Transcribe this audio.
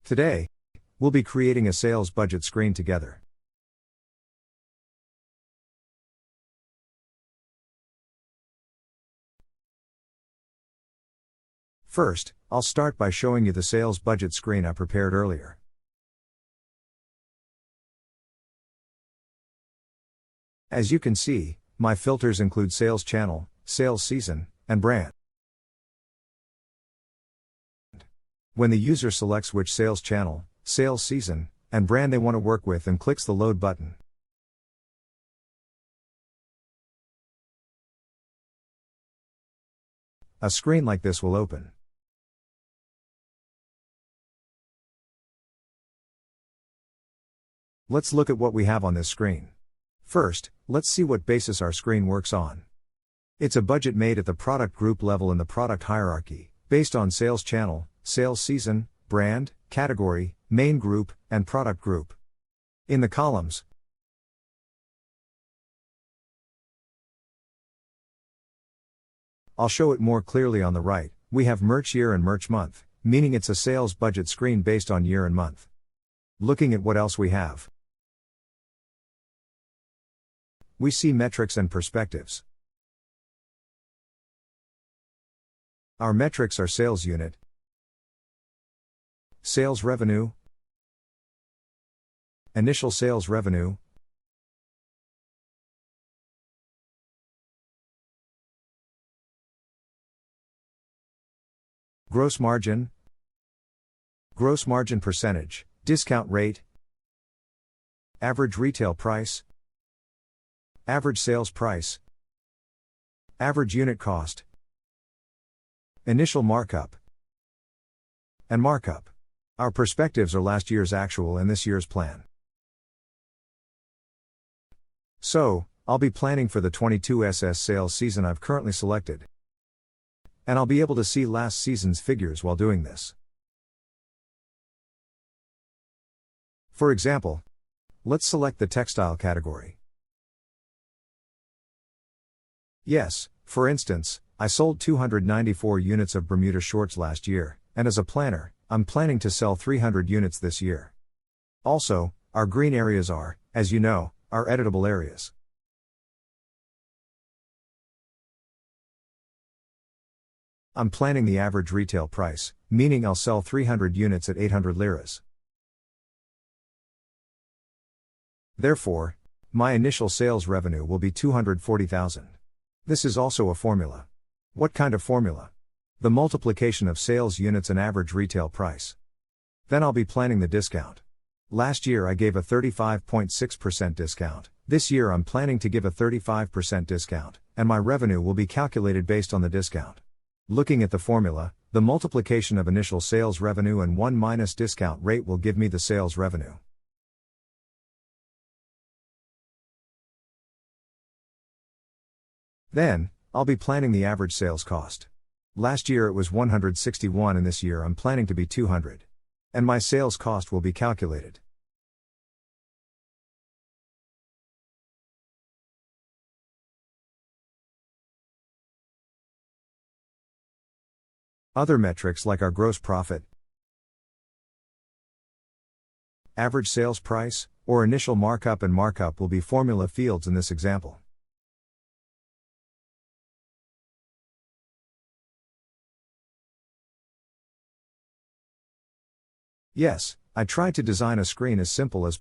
Today, we'll be creating a sales budget screen together. First, I'll start by showing you the sales budget screen I prepared earlier. As you can see, my filters include sales channel, sales season, and brand. When the user selects which sales channel, sales season, and brand they want to work with and clicks the Load button, a screen like this will open. Let's look at what we have on this screen. First, let's see what basis our screen works on. It's a budget made at the product group level in the product hierarchy, based on sales channel, sales season, brand, category, main group, and product group. In the columns, I'll show it more clearly on the right, we have merch year and merch month, meaning it's a sales budget screen based on year and month. Looking at what else we have, we see metrics and perspectives. Our metrics are sales unit, sales revenue, initial sales revenue, gross margin percentage, discount rate, average retail price, average sales price, average unit cost, initial markup, and markup. Our perspectives are last year's actual and this year's plan. So, I'll be planning for the 22 SS sales season I've currently selected. And I'll be able to see last season's figures while doing this. For example, let's select the textile category. Yes, for instance, I sold 294 units of Bermuda shorts last year, and as a planner, I'm planning to sell 300 units this year. Also, our green areas are, as you know, our editable areas. I'm planning the average retail price, meaning I'll sell 300 units at 800 liras. Therefore, my initial sales revenue will be 240,000. This is also a formula. What kind of formula? The multiplication of sales units and average retail price. Then I'll be planning the discount. Last year I gave a 35.6% discount. This year I'm planning to give a 35% discount, and my revenue will be calculated based on the discount. Looking at the formula, the multiplication of initial sales revenue and 1 minus discount rate will give me the sales revenue. Then, I'll be planning the average sales cost. Last year it was 161 and this year I'm planning to be 200. And my sales cost will be calculated. Other metrics like our gross profit, average sales price, or initial markup and markup will be formula fields in this example. Yes, I tried to design a screen as simple as